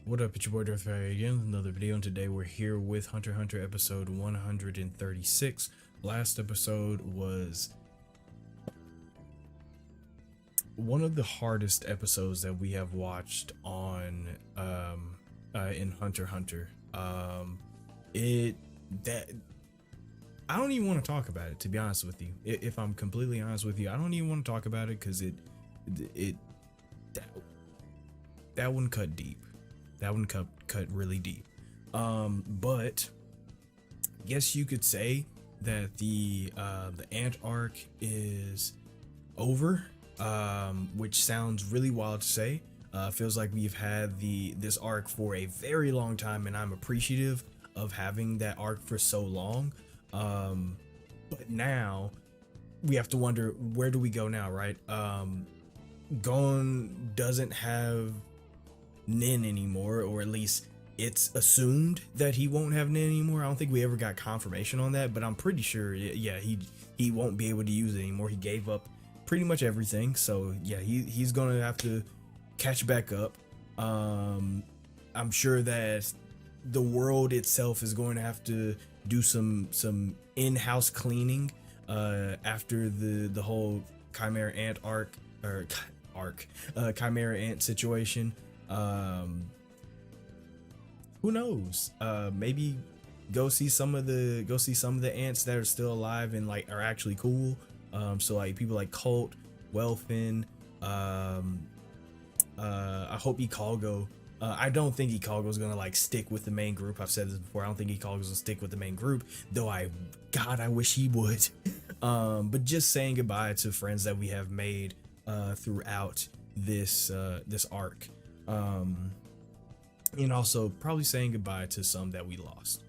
What up, it's your boy Dvrth again with another video, and today we're here with Hunter x Hunter episode 136. Last episode was one of the hardest episodes that we have watched on in Hunter x Hunter. It that I don't even want to talk about it, to be honest with you. If I'm completely honest with you, I don't even want to talk about it because it that, that one cut deep. That one cut really deep. But guess you could say that the ant arc is over, which sounds really wild to say. Feels like we've had this arc for a very long time, and I'm appreciative of having that arc for so long. But now we have to wonder, where do we go now, right? Gon doesn't have Nin anymore, or at least it's assumed that he won't have Nin anymore. I don't think we ever got confirmation on that, but I'm pretty sure, yeah, he won't be able to use it anymore. He gave up pretty much everything, so yeah, he's gonna have to catch back up. I'm sure that the world itself is going to have to do some in-house cleaning after the whole Chimera Ant Chimera Ant situation. um who knows, maybe go see some of the ants that are still alive and like are actually cool. So like people like Colt, Welfin, I hope Ikalgo. I don't think Ikalgo's gonna like stick with the main group. I've said this before. I don't think Ikalgo's gonna stick with the main group, though. God, I wish he would. But just saying goodbye to friends that we have made throughout this arc, and also probably saying goodbye to some that we lost.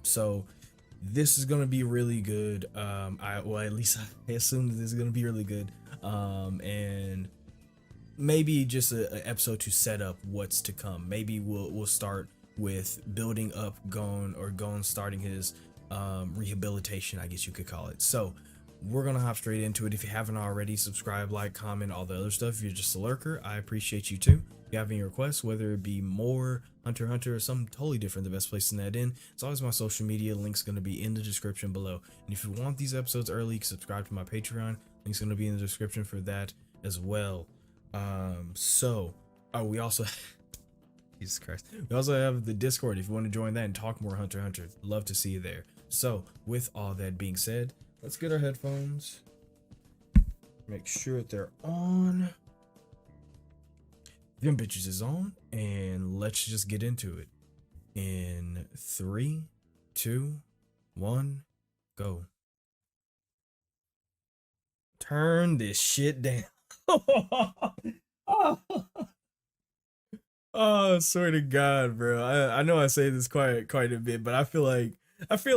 So this is gonna be really good. At least I assume that this is gonna be really good. And maybe just an episode to set up what's to come. Maybe we'll start with building up Gon starting his rehabilitation, I guess you could call it. So we're gonna hop straight into it. If you haven't already, subscribe, like, comment, all the other stuff. If you're just a lurker, I appreciate you too. If you have any requests, whether it be more Hunter x Hunter or something totally different, the best place to that in, it's always my social media. Link's gonna be in the description below. And if you want these episodes early, subscribe to my Patreon. Link's gonna be in the description for that as well. We also Jesus Christ. We also have the Discord if you want to join that and talk more Hunter x Hunter. Love to see you there. So, with all that being said, let's get our headphones. Make sure that they're on. Them bitches is on, and let's just get into it. In 3, 2, 1, go. Turn this shit down. Oh, oh, swear to God, bro. I know I say this quite a bit, but I feel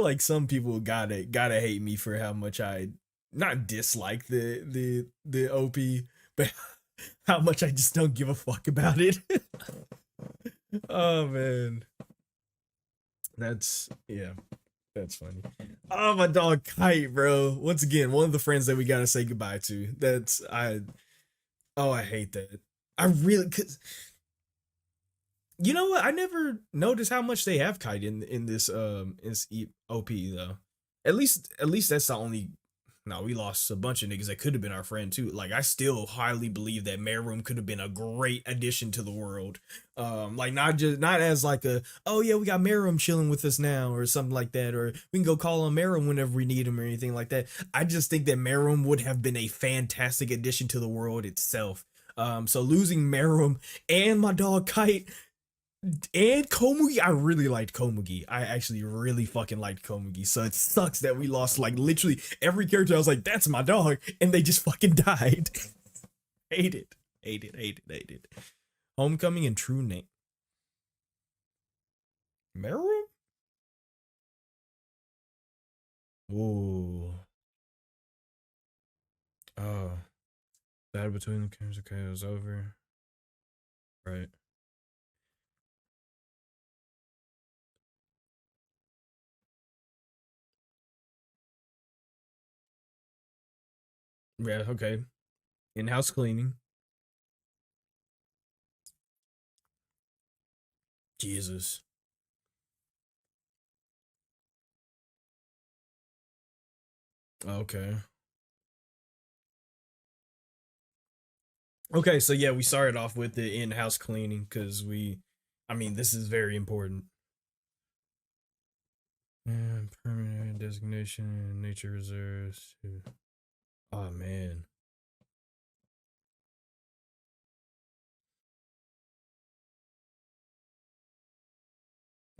like some people gotta hate me for how much I not dislike the OP, but how much I just don't give a fuck about it. Oh man, yeah, that's funny. Oh, my dog Kite, bro. Once again, one of the friends that we gotta say goodbye to. I hate that. I really, cause you know what? I never noticed how much they have Kite in this OP though. At least that's the only. No, we lost a bunch of niggas that could have been our friend too. Like, I still highly believe that Merum could have been a great addition to the world. Like, not as like a, oh yeah, we got Merum chilling with us now or something like that, or we can go call on Merum whenever we need him or anything like that. I just think that Merum would have been a fantastic addition to the world itself. So losing Merum and my dog Kite and Komugi, I really liked Komugi. I actually really fucking liked Komugi. So it sucks that we lost like literally every character. I was like, that's my dog, and they just fucking died. Hate it. Hate it. Hate it. Hate it. Homecoming and True Name. Meru? Ooh. Oh. Battle between the kings. Okay, it was over. Right. Yeah, okay. In-house cleaning. Jesus. Okay. Okay, so yeah, we started off with the in-house cleaning because I mean, this is very important. And permanent designation, nature reserves. Oh man.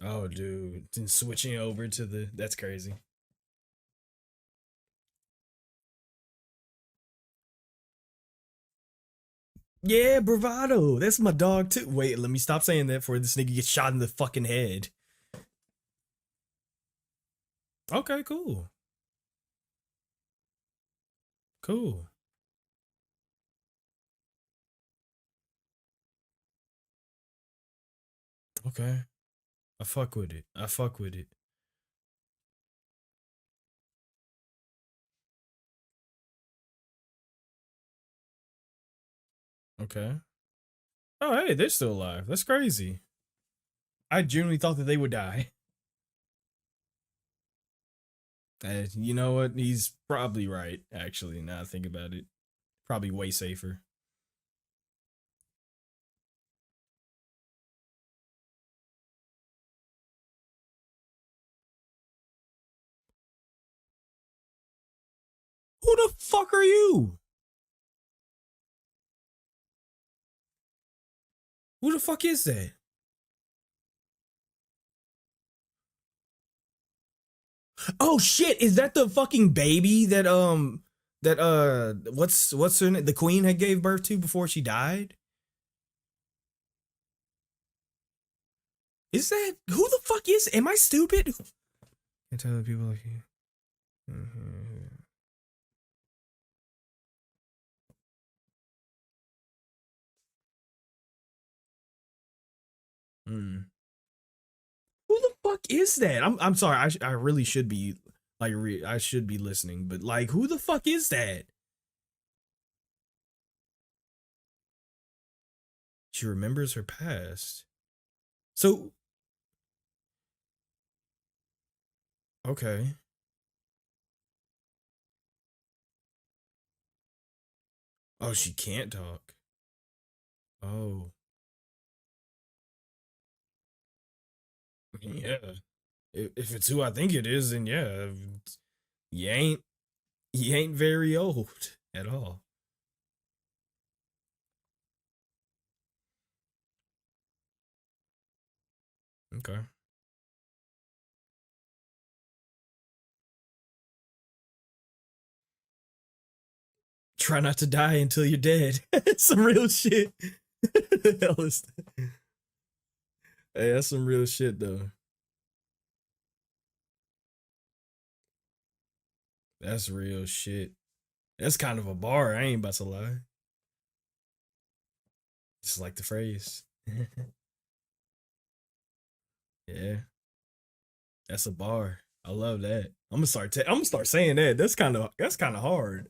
Oh dude, and switching over to that's crazy. Yeah, bravado. That's my dog too. Wait, let me stop saying that before this nigga gets shot in the fucking head. Okay, cool. Cool. Okay. I fuck with it. I fuck with it. Okay. Oh hey, they're still alive. That's crazy. I genuinely thought that they would die. You know what? He's probably right, actually, now I think about it. Probably way safer. Who the fuck are you? Who the fuck is that? Oh shit, is that the fucking baby that what's her name? The queen had gave birth to before she died? Is that who the fuck is? Am I stupid? Can't tell the people like you. Mm. Who the fuck is that? I'm sorry. I really should be like I should be listening, but like who the fuck is that? She remembers her past. So okay. Oh, she can't talk. Oh, yeah. If it's who I think it is, then yeah, you ain't you ain't very old at all. Okay. Try not to die until you're dead. Some real shit. Hell is Hey, that's some real shit though. That's real shit. That's kind of a bar. I ain't about to lie. Just like the phrase. Yeah, that's a bar. I love that. I'm gonna start saying that. That's kind of hard.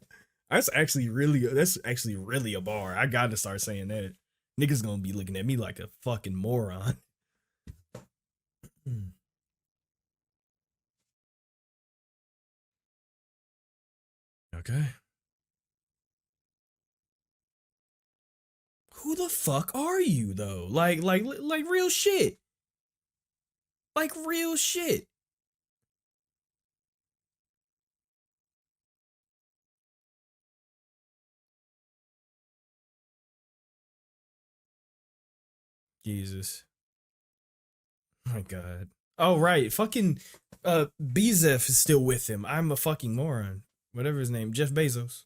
That's actually really a bar. I got to start saying that. Niggas gonna be looking at me like a fucking moron. Okay. Who the fuck are you though? Like real shit. Like real shit. Jesus. My god. Oh right. Fucking Bezos is still with him. I'm a fucking moron. Whatever his name, Jeff Bezos.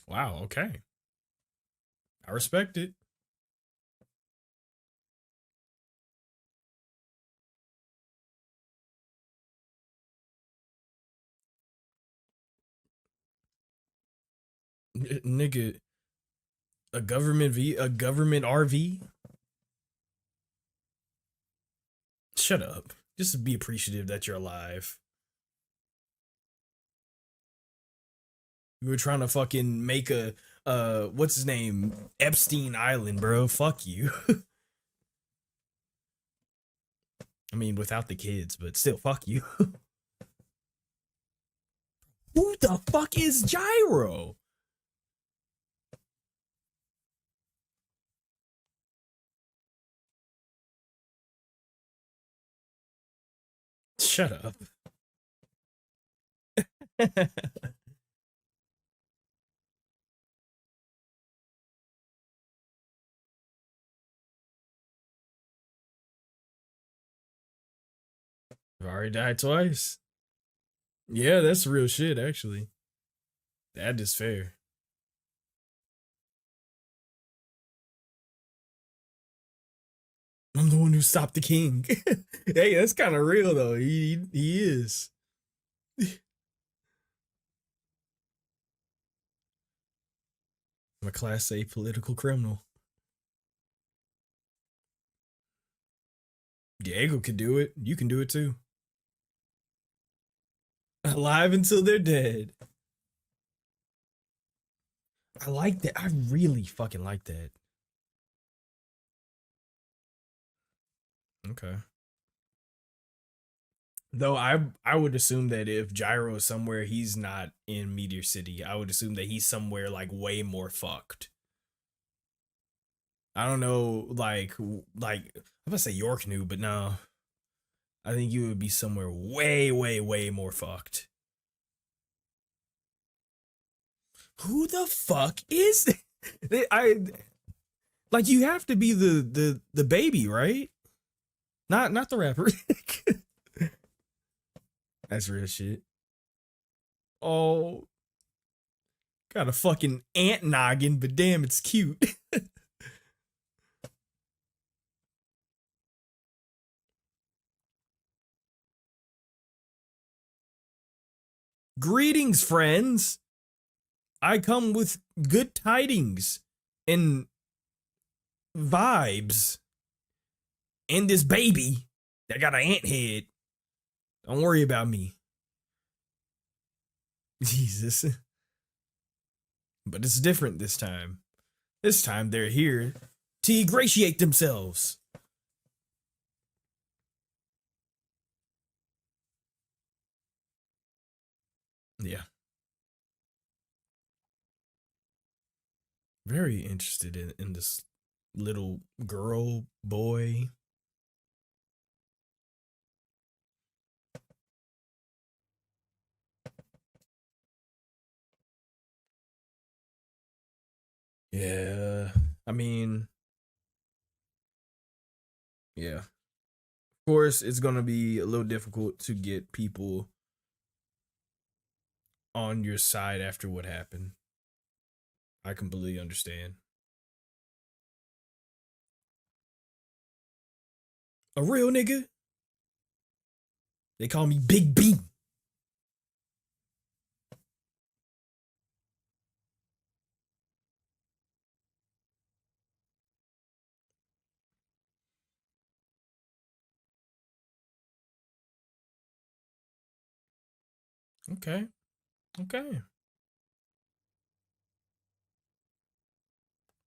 Wow, okay. I respect it. Nigga, a government RV? Shut up. Just be appreciative that you're alive. You were trying to fucking make a what's his name? Epstein Island, bro. Fuck you. I mean, without the kids, but still, fuck you. Who the fuck is Gyro? Shut up. I've already died twice. Yeah, that's real shit, actually. That is fair. I'm the one who stopped the king. Hey, that's kind of real though. He is. I'm a class A political criminal. Diego can do it. You can do it too. Alive until they're dead. I like that. I really fucking like that. Okay. Though I would assume that if Gyro is somewhere he's not in Meteor City, I would assume that he's somewhere like way more fucked. I don't know, I'm gonna say York knew, but no. I think you would be somewhere way, way, way more fucked. Who the fuck is I like you have to be the baby, right? Not the rapper. That's real shit. Oh, got a fucking ant noggin, but damn, it's cute. Greetings, friends. I come with good tidings and vibes. And this baby that got an ant head. Don't worry about me. Jesus. But it's different this time. This time they're here to ingratiate themselves. Yeah. Very interested in this little girl, boy. Yeah. I mean, yeah. Of course, it's going to be a little difficult to get people on your side after what happened. I completely understand. A real nigga? They call me Big B. Okay. Okay.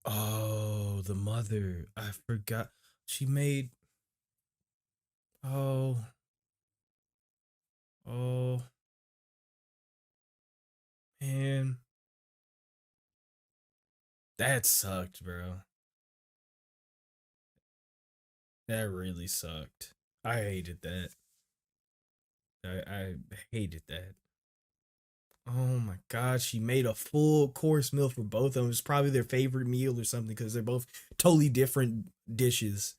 Oh, the mother. I forgot. She made. Oh. Oh. Man. That sucked, bro. That really sucked. I hated that. I hated that. Oh my god, she made a full course meal for both of them. It's probably their favorite meal or something because they're both totally different dishes.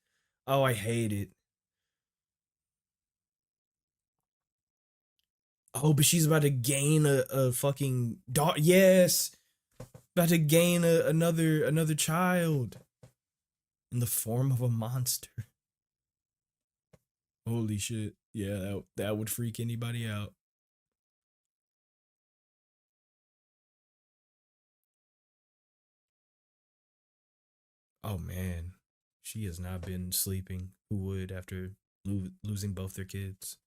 Oh, I hate it. Oh, but she's about to gain a fucking dog. Yes, about to gain another child in the form of a monster. Holy shit! Yeah, that would freak anybody out. Oh man, she has not been sleeping. Who would after losing both their kids?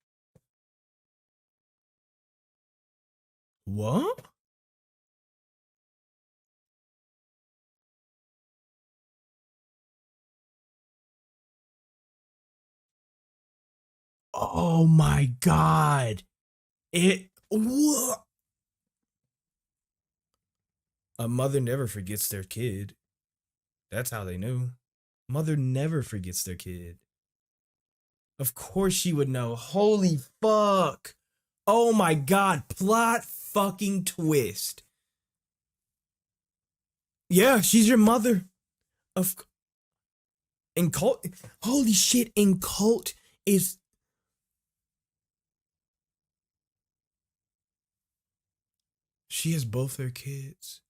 What? Oh my god. It what? A mother never forgets their kid. That's how they knew. Mother never forgets their kid. Of course she would know. Holy fuck. Oh my god. Plot fucking twist. Yeah, she's your mother. Of in cult. Holy shit. In cult is. She has both her kids.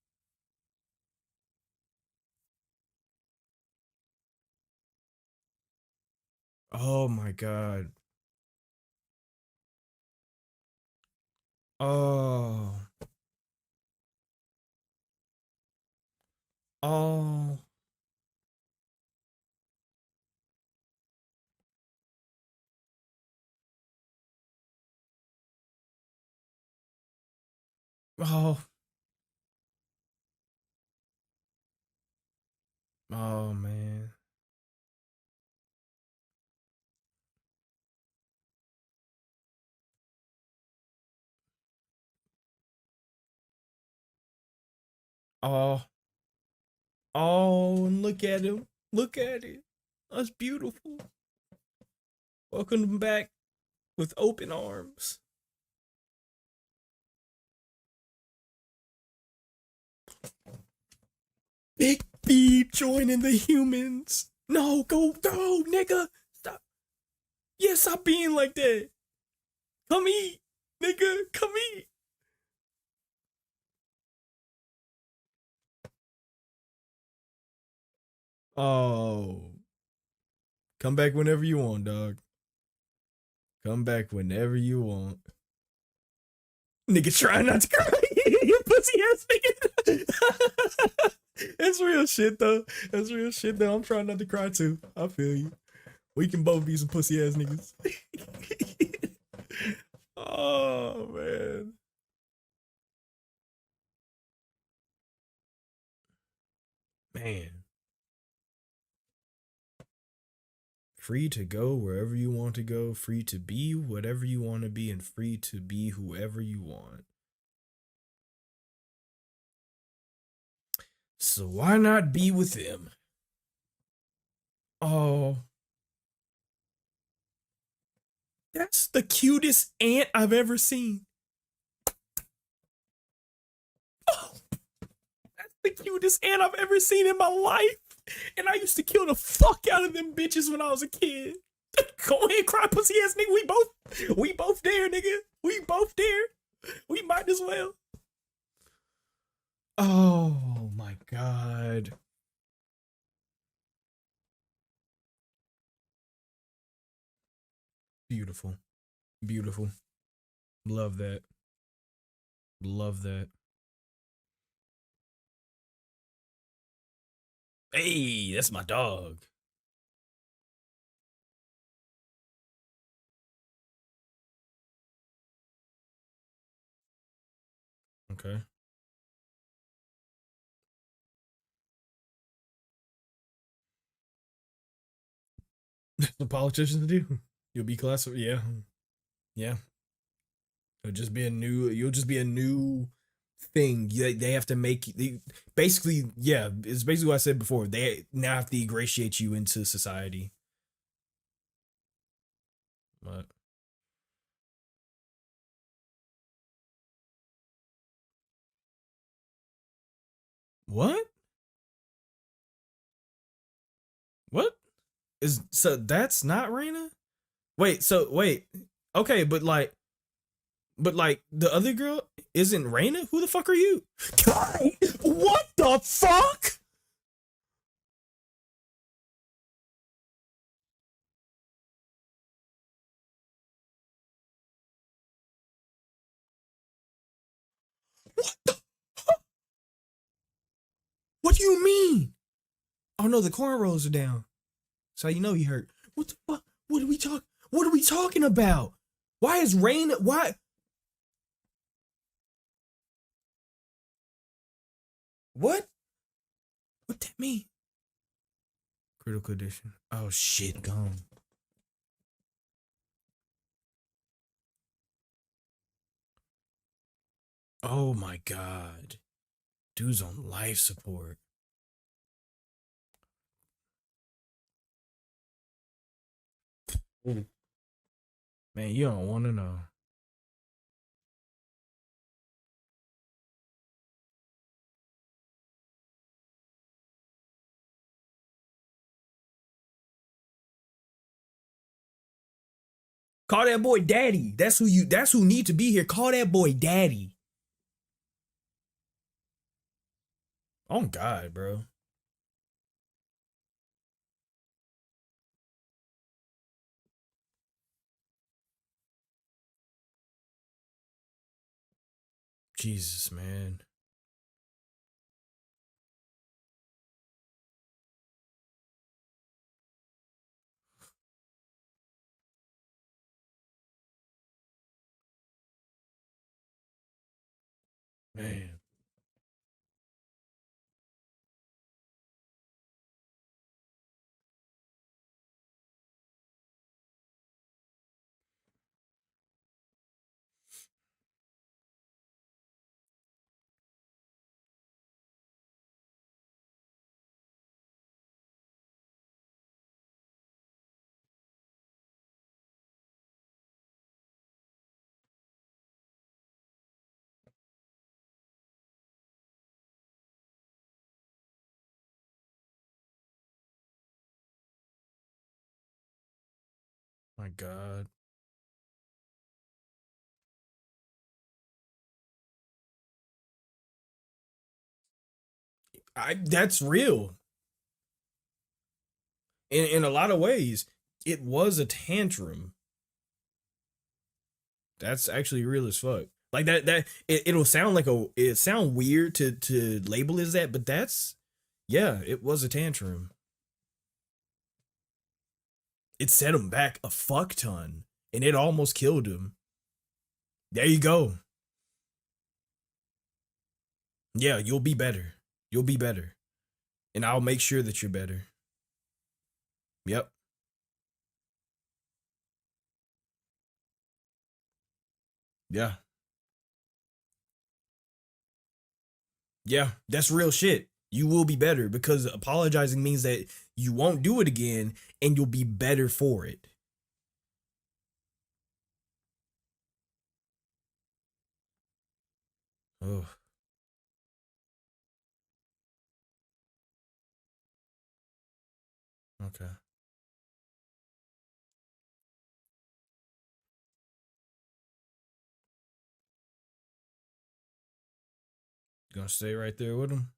Oh my god. Oh. Oh. Oh. Oh man. Oh. Oh, and look at him. Look at it. That's beautiful. Welcome back with open arms. Big B joining the humans. No, go, nigga. Stop. Yeah, stop being like that. Come eat, nigga. Come eat. Oh. Come back whenever you want, dog. Come back whenever you want. Nigga, try not to cry. You pussy ass nigga. That's real shit, though. That's real shit, though. I'm trying not to cry, too. I feel you. We can both be some pussy ass niggas. Oh, man. Man. Free to go wherever you want to go, free to be whatever you want to be, and free to be whoever you want. So why not be with them? Oh, that's the cutest ant I've ever seen. Oh, that's the cutest ant I've ever seen in my life. And I used to kill the fuck out of them bitches when I was a kid. Go ahead, cry pussy ass nigga. We both there, nigga. We both there. We might as well. Oh my god. Beautiful. Beautiful. Love that. Love that. Hey, that's my dog. Okay. The politicians do. You'll be classified. Yeah. Yeah. You'll just be a new thing. They have to make basically, yeah, it's basically what I said before. They now have to ingratiate you into society. But what? What? Is so that's not Raina? Wait. Okay, but like the other girl isn't Raina? Who the fuck are you? God, what the fuck? What the, what do you mean? Oh no, the cornrows are down. So you know he hurt. What the fuck? What are we talking about? Why is Raina why what? What that mean? Critical condition. Oh shit, gone. Oh my god. Dude's on life support. Man, you don't want to know. Call that boy daddy. That's who need to be here. Call that boy daddy. Oh god, bro. Jesus, man. Man. My god. That's real. In a lot of ways, it was a tantrum. That's actually real as fuck. Like it'll sound like it sound weird to label as that, but that's yeah, it was a tantrum. It set him back a fuck ton, and it almost killed him. There you go. Yeah, you'll be better. You'll be better, and I'll make sure that you're better. Yep. Yeah. Yeah. That's real shit. You will be better because apologizing means that you won't do it again, and you'll be better for it. Oh, okay. You gonna stay right there with him?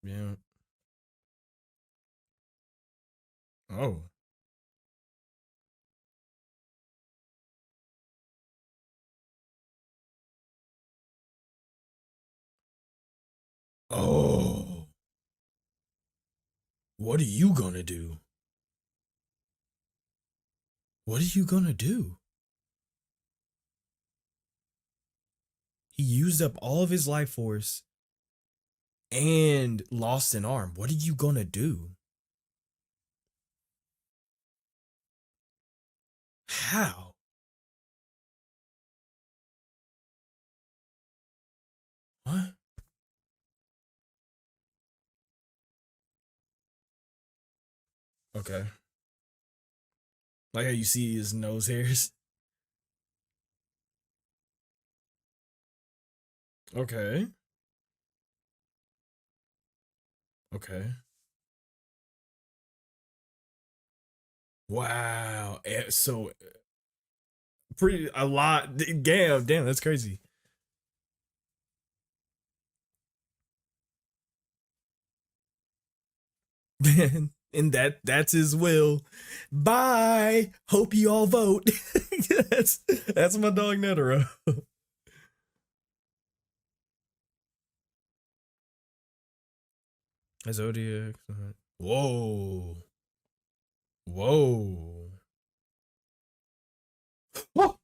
Yeah. Oh. Oh. What are you gonna do? What are you gonna do? He used up all of his life force and lost an arm. What are you gonna do? How? What? Okay. Like how you see his nose hairs. Okay. Okay. Wow. So pretty a lot. Damn, that's crazy. Man, and that's his will. Bye. Hope you all vote. That's my dog Netero. Zodiac. Whoa. Whoa. Oh,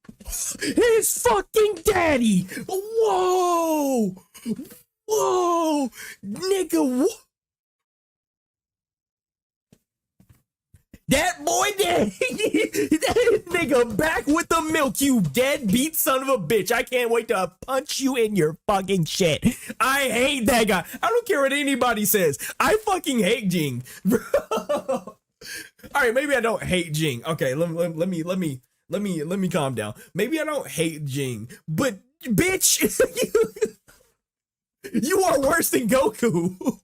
his fucking daddy. Whoa. Whoa. Nigga. That boy dead. That nigga back with the milk, you deadbeat son of a bitch. I can't wait to punch you in your fucking shit. I hate that guy. I don't care what anybody says. I fucking hate Jing. Bro. All right, maybe I don't hate Jing. Okay, let me calm down. Maybe I don't hate Jing, but bitch, you are worse than Goku.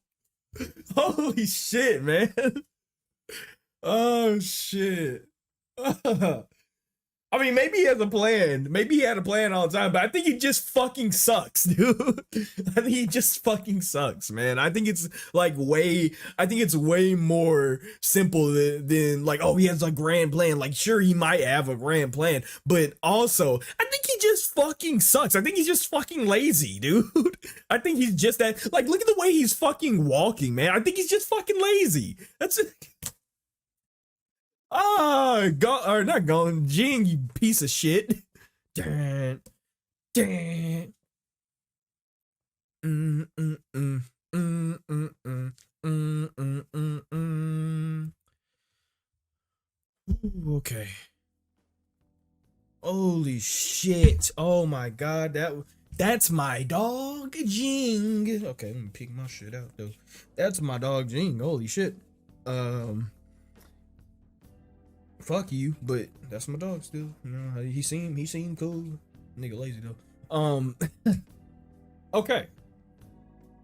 Holy shit, man. Oh shit. I mean, maybe he has a plan. Maybe he had a plan all the time, but I think he just fucking sucks, dude. I think he just fucking sucks, man. I think it's way more simple than like, oh, he has a grand plan. Like, sure, he might have a grand plan, but also, I think he just fucking sucks. I think he's just fucking lazy, dude. I think he's just that, like, look at the way he's fucking walking, man. I think he's just fucking lazy. That's it. Or not going, Jing, you piece of shit. Damn. Damn. Okay. Holy shit. Oh my god, that's my dog, Jing. Okay, let me pick my shit out though. That's my dog, Jing. Holy shit. Fuck you, but that's my dog still. You know, he seemed cool. Nigga lazy though. Okay.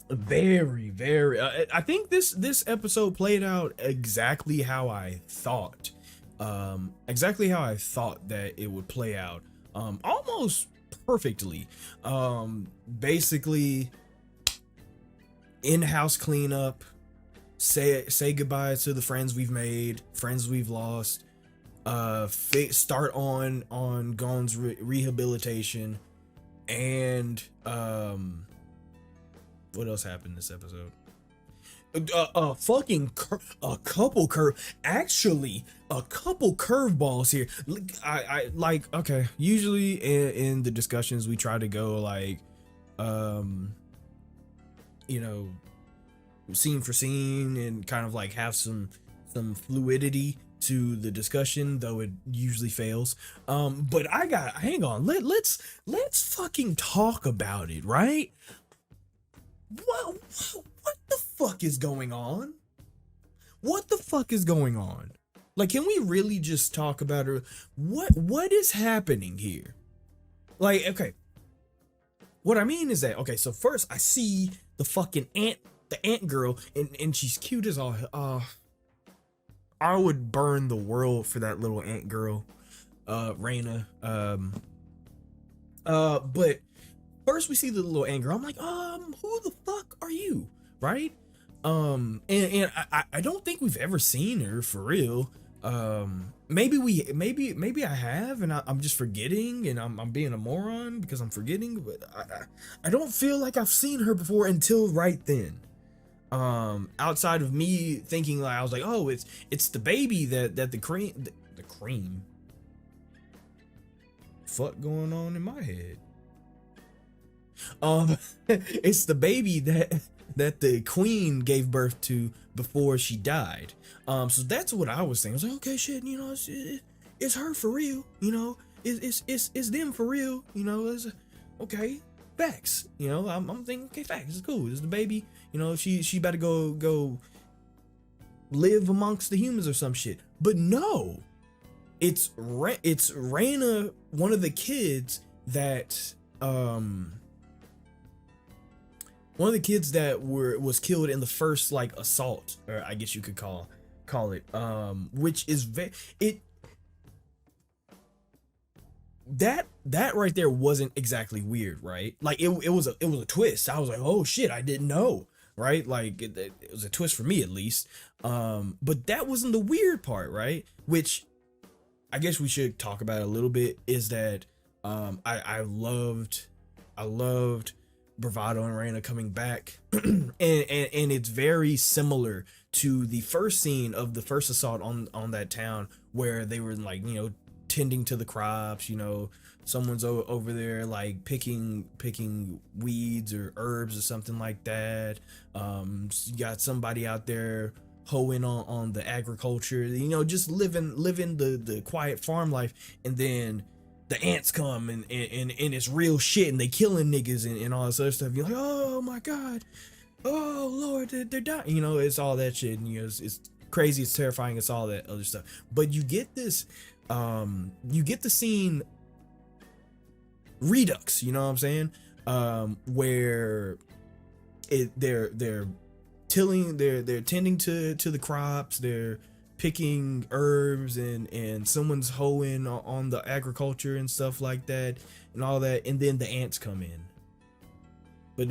Very. I think this episode played out exactly how I thought. Exactly how I thought that it would play out. Almost perfectly. Basically, in-house cleanup. Say goodbye to the friends we've made, friends we've lost. Start on Gon's rehabilitation, and what else happened this episode? A couple curveballs here. I like, okay, usually in the discussions we try to go like you know, scene for scene and kind of like have some fluidity to the discussion, though it usually fails. But hang on, let's fucking talk about it, right? What the fuck is going on? What the fuck is going on? Like, can we really just talk about it? What is happening here? Like, okay, what I mean is that, okay, so first I see the fucking ant girl, and she's cute as all. I would burn the world for that little ant girl, Raina. But first we see the little ant girl. I'm like, who the fuck are you, right? And I don't think we've ever seen her for real. Maybe I have, and I'm just forgetting, and I'm being a moron because I'm forgetting. But I don't feel like I've seen her before until right then. Outside of me thinking, like, I was like, oh, it's the baby that the cream fuck going on in my head. It's the baby that the queen gave birth to before she died. So that's what I was thinking. I was like, okay, shit, you know, it's her for real, you know, it's them for real, you know. It's okay, facts, you know. I'm thinking, okay, facts, it's cool, it's the baby. You know, she better go live amongst the humans or some shit. But no, it's Raina, one of the kids that was killed in the first like assault, or I guess you could call it, which is that right there wasn't exactly weird, right? Like it was a twist. I was like, oh shit, I didn't know. Right, like it was a twist for me at least, but that wasn't the weird part, right? Which I guess we should talk about a little bit, is that I loved Bravado and Raina coming back, and it's very similar to the first scene of the first assault on that town, where they were like, you know, tending to the crops, you know, someone's over there like picking weeds or herbs or something like that. You got somebody out there hoeing on the agriculture, you know, just living the quiet farm life, and then the ants come and it's real shit, and they killing niggas and all this other stuff. You're like, oh my god, oh lord, they're dying. You know, it's all that shit, and you know, it's crazy, it's terrifying, it's all that other stuff. But you get this, you get the scene redux, you know what I'm saying, where they're tilling, they're tending to the crops, they're picking herbs, and someone's hoeing on the agriculture and stuff like that and all that, and then the ants come in. But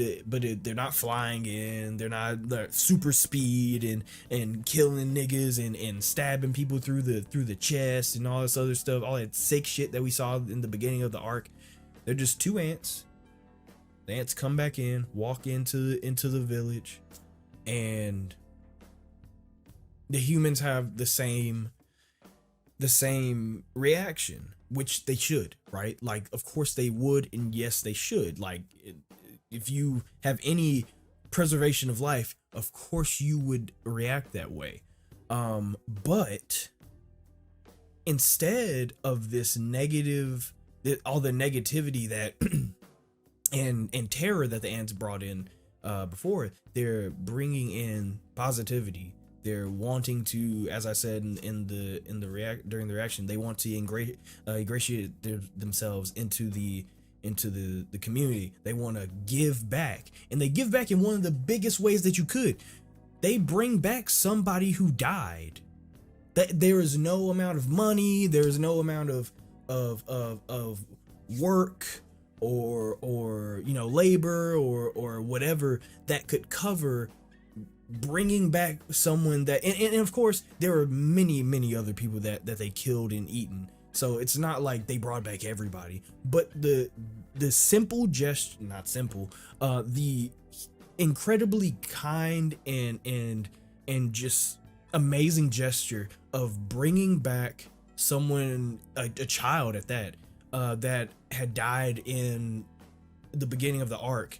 they're not flying in, they're super speed and killing niggas and stabbing people through the chest and all this other stuff, all that sick shit that we saw in the beginning of the arc. They're just two ants. The ants come back in, walk into the village, and the humans have the same reaction, which they should, right? Like, of course they would, and yes, they should. Like, if you have any preservation of life, of course you would react that way. But instead of this negative, all the negativity that and terror that the ants brought in before, they're bringing in positivity. They're wanting to, as I said during the reaction, they want to ingratiate themselves into the community. They want to give back, and they give back in one of the biggest ways that you could. They bring back somebody who died. That there is no amount of money, there is no amount of work or you know, labor or whatever that could cover bringing back someone that, and of course there are many other people that they killed and eaten, so it's not like they brought back everybody. But the simple gesture, not simple, the incredibly kind and just amazing gesture of bringing back someone, a child at that, that had died in the beginning of the arc,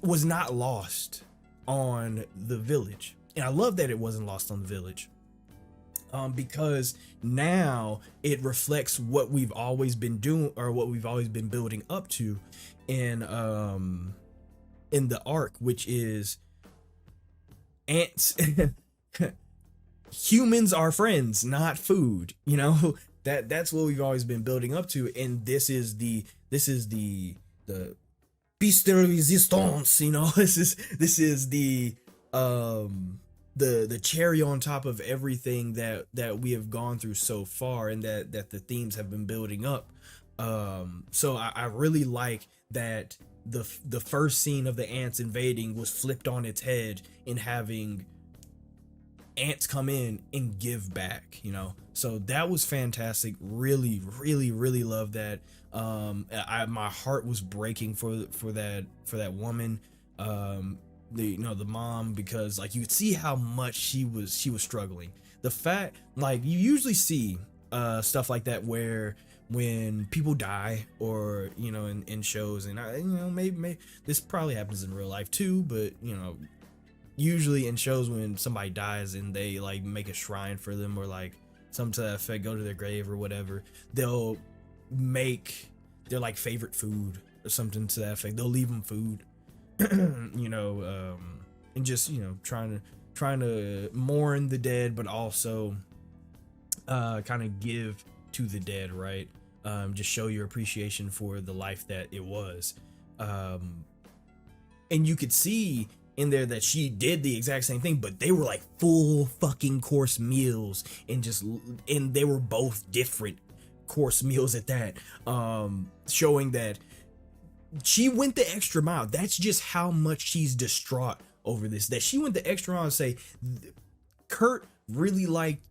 was not lost on the village. And I love that it wasn't lost on the village, because now it reflects what we've always been doing, or what we've always been building up to in the arc, which is ants. Humans are friends, not food, you know. That's what we've always been building up to, and this is the piece de resistance, you know. This is the cherry on top of everything that we have gone through so far, and that the themes have been building up. So I really like that the first scene of the ants invading was flipped on its head in having ants come in and give back, you know. So that was fantastic. Really love that. My heart was breaking for that woman, the mom, because like you could see how much she was struggling. The fact, like, you usually see stuff like that where when people die, or you know, in shows, and you know, maybe this probably happens in real life too, but you know, usually in shows when somebody dies and they like make a shrine for them, or like something to that effect, go to their grave or whatever, they'll make their like favorite food or something to that effect. They'll leave them food, you know, and just, you know, trying to mourn the dead, but also kind of give to the dead, right? Just show your appreciation for the life that it was. And you could see in there that she did the exact same thing, but they were like full fucking course meals, and they were both different course meals at that, showing that she went the extra mile. That's just how much she's distraught over this, that she went the extra mile to say Kurt really liked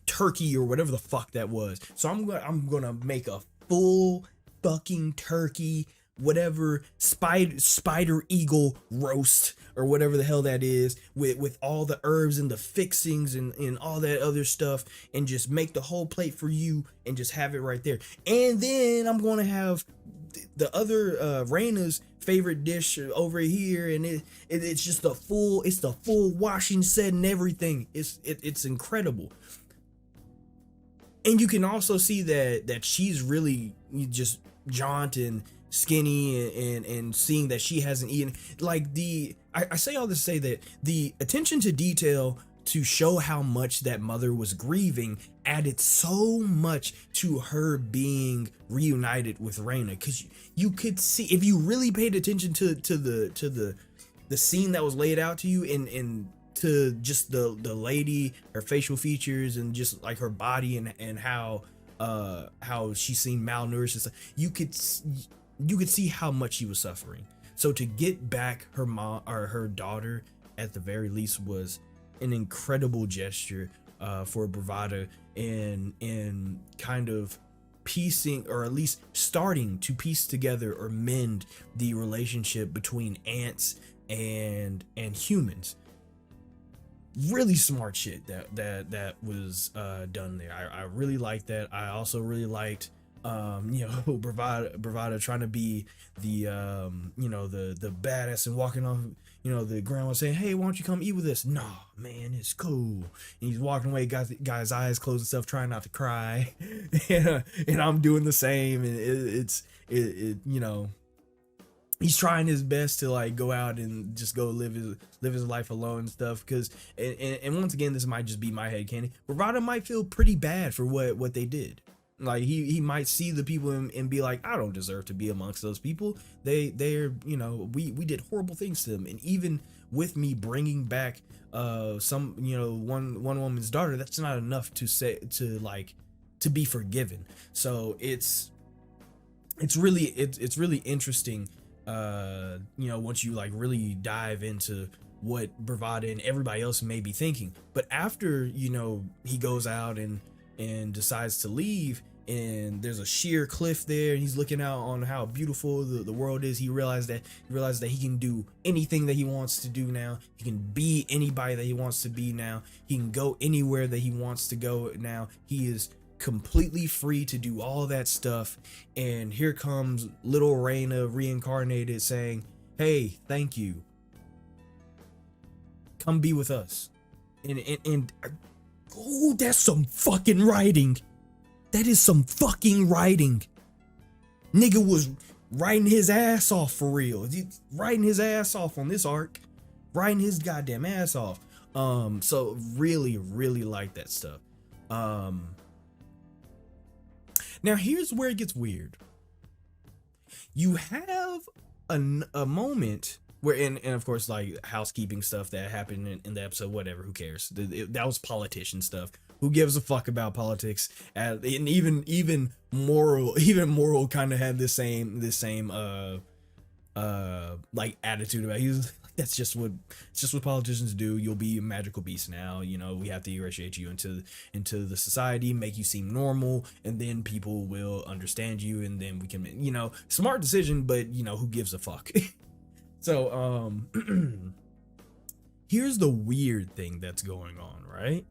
turkey or whatever the fuck that was, so I'm gonna make a full fucking turkey, whatever, spider eagle roast or whatever the hell that is, with all the herbs and the fixings and all that other stuff, and just make the whole plate for you and just have it right there. And then I'm gonna have the other Raina's favorite dish over here, and it's just the full washing set and everything. It's incredible. And you can also see that she's really just jaunt and skinny, and seeing that she hasn't eaten, like I say all this to say that the attention to detail to show how much that mother was grieving added so much to her being reunited with Raina, because you could see, if you really paid attention to the scene that was laid out to you, and to just the lady, her facial features, and just like her body, and how she seemed malnourished and stuff, you could see how much she was suffering. So to get back her mom, or her daughter at the very least, was an incredible gesture for Bravado, and kind of piecing, or at least starting to piece together or mend the relationship between ants and humans. Really smart shit that was done there. I really liked that. I also really liked Bravado trying to be the the badass, and walking off the grandma saying, hey, why don't you come eat with us? Nah, man, it's cool. And he's walking away, got his eyes closed and stuff, trying not to cry. And I'm doing the same, and it's he's trying his best to like go out and just go live his life alone and stuff, because and once again, this might just be my head canon, Bravado might feel pretty bad for what they did. Like he might see the people and be like, I don't deserve to be amongst those people. They're we did horrible things to them. And even with me bringing back some one woman's daughter, that's not enough to be forgiven. So it's really interesting once you like really dive into what Bravado and everybody else may be thinking. But after he goes out and decides to leave, and there's a sheer cliff there, and he's looking out on how beautiful the world is, he realized that he can do anything that he wants to do now. He can be anybody that he wants to be now. He can go anywhere that he wants to go now. He is completely free to do all that stuff. And here comes little Raina reincarnated saying, hey, thank you, come be with us. And oh, that's some fucking writing. That is some fucking writing. Nigga was writing his ass off for real. He's writing his ass off on this arc. Writing his goddamn ass off. So really like that stuff. Now here's where it gets weird. You have a moment where, and of course, like housekeeping stuff that happened in the episode, whatever, who cares? That was politician stuff. Who gives a fuck about politics? And even moral kind of had this same like attitude about it. He was like, it's just what politicians do. You'll be a magical beast now. We have to ingratiate you into the society, make you seem normal, and then people will understand you, and then we can, smart decision, but who gives a fuck? So here's the weird thing that's going on, right?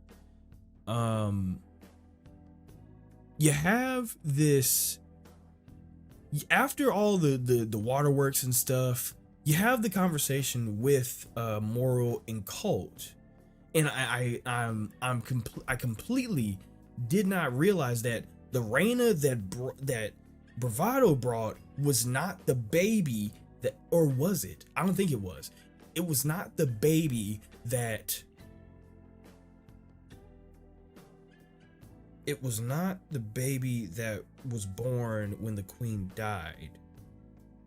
You have this, after all the waterworks and stuff, you have the conversation with Moral and Colt, and I completely did not realize that the Raina that Bravado brought was not the baby that, or was it? I don't think it was. It was not the baby that. It was not the baby that was born when the queen died,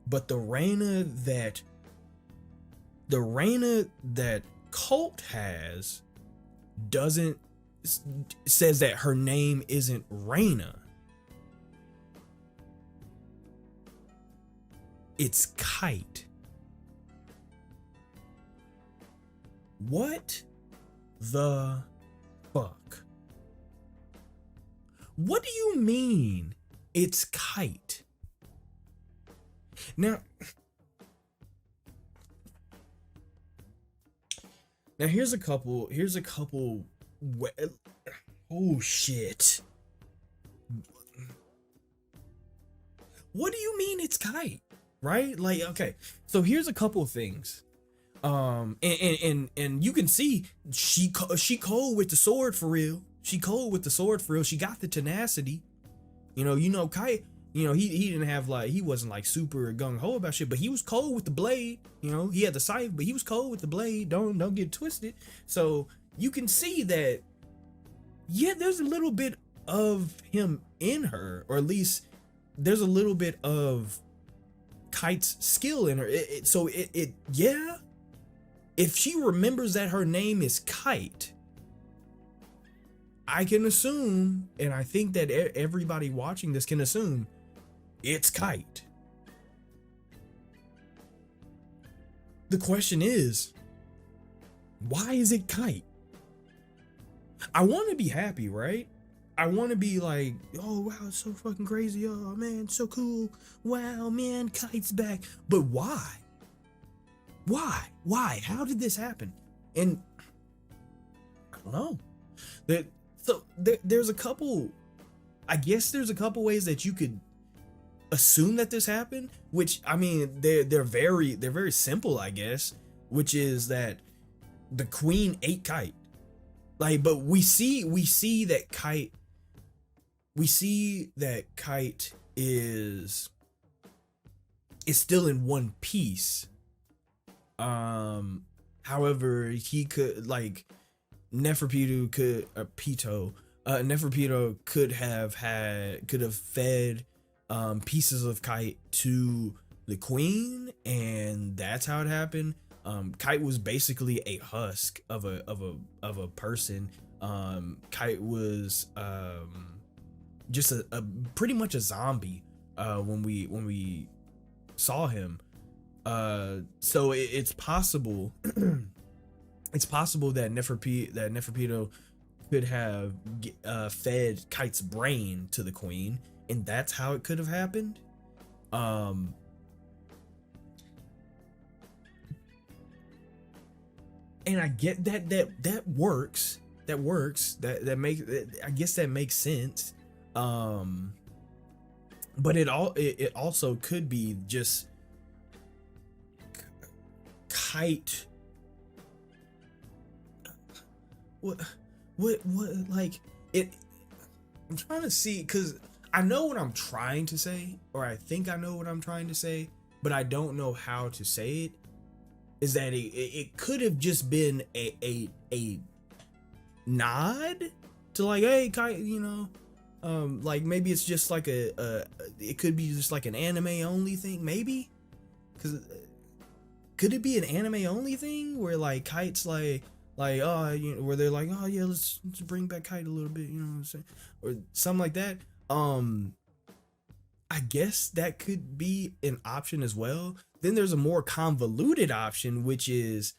but the Raina that Colt has says that her name isn't Raina. It's Kite. What the fuck? What do you mean it's Kite? Now here's a couple oh shit. what do you mean it's Kite? Right? Like, okay, so here's a couple of things. And you can see she cold with the sword for real. She cold with the sword for real. She got the tenacity. Kite, he didn't have like, he wasn't like super gung ho about shit, but he was cold with the blade. He had the scythe, but he was cold with the blade. Don't get twisted. So you can see that, yeah, there's a little bit of him in her, or at least there's a little bit of Kite's skill in her. Yeah, if she remembers that her name is Kite, I can assume, and I think that everybody watching this can assume, it's Kite. The question is, why is it Kite? I want to be happy, right? I want to be like, oh wow, it's so fucking crazy. Oh man, so cool. Wow, man, Kite's back. But why? Why? How did this happen? And I don't know. There's a couple. I guess there's a couple ways that you could assume that this happened. Which, I mean, they're very simple, I guess. Which is that the queen ate Kite. Like, but we see that Kite. We see that Kite is still in one piece. However, he could, like, Neferpitou could have fed pieces of Kite to the queen, and that's how it happened. Kite was basically a husk of a person. Kite was just a pretty much a zombie when we saw him. So it's possible it's possible that Neferpitou could have fed Kite's brain to the queen, and that's how it could have happened. And I get that works. That makes, I guess that makes sense. But it also could be just Kite. What like it. I'm trying to see, because I know what I'm trying to say, or I think I know what I'm trying to say, but I don't know how to say it. Is that it could have just been a nod to, like, hey, Kite, like maybe it's just like it could be just like an anime only thing, maybe, because could it be an anime only thing where like Kite's like where they're like, oh yeah, let's bring back Kite a little bit, you know what I'm saying, or something like that. I guess that could be an option as well. Then there's a more convoluted option, which is,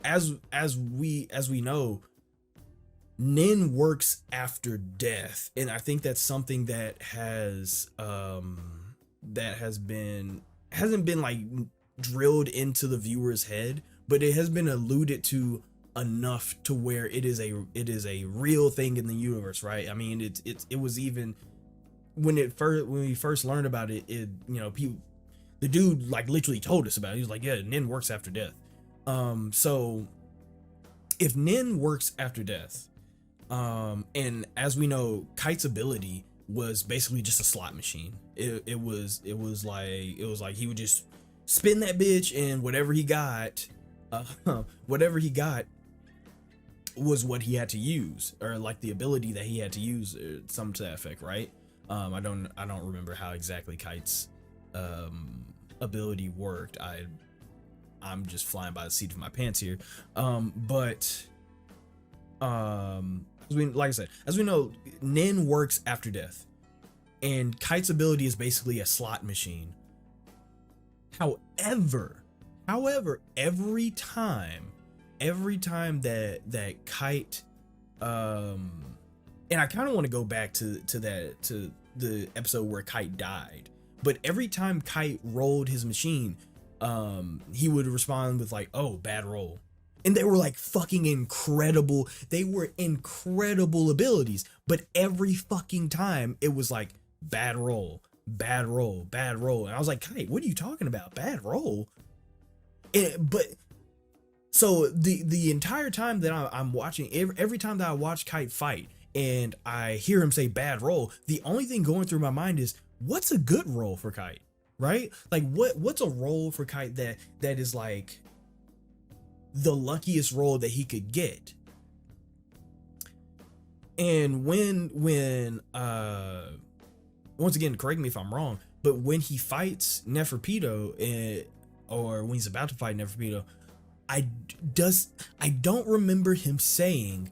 as we know, Nin works after death, and I think that's something that hasn't been like drilled into the viewer's head, but it has been alluded to enough to where it is a real thing in the universe, right? I mean, it was even when we first learned about it, people, the dude like literally told us about it. He was like, yeah, Nin works after death. So if Nin works after death, and as we know, Kite's ability was basically just a slot machine. It was like he would just spin that bitch, and whatever he got was what he had to use, or like the ability that he had to use, some to that effect, right? I don't remember how exactly Kite's ability worked. I'm just flying by the seat of my pants here. But like I said, as we know, Nin works after death, and Kite's ability is basically a slot machine. However, every time that Kite, and I kind of want to go back to the episode where Kite died, but every time Kite rolled his machine, he would respond with like, oh, bad roll. And they were like fucking incredible. They were incredible abilities, but every fucking time it was like, bad roll, bad roll, bad roll. And I was like, Kite, what are you talking about? Bad roll? But so the entire time that I'm watching, every time that I watch Kite fight and I hear him say bad roll, the only thing going through my mind is, what's a good roll for Kite, right? Like what's a roll for Kite that is like the luckiest roll that he could get? And when once again, correct me if I'm wrong, but when he fights Neferpitou, or when he's about to fight Neferpitou, I don't remember him saying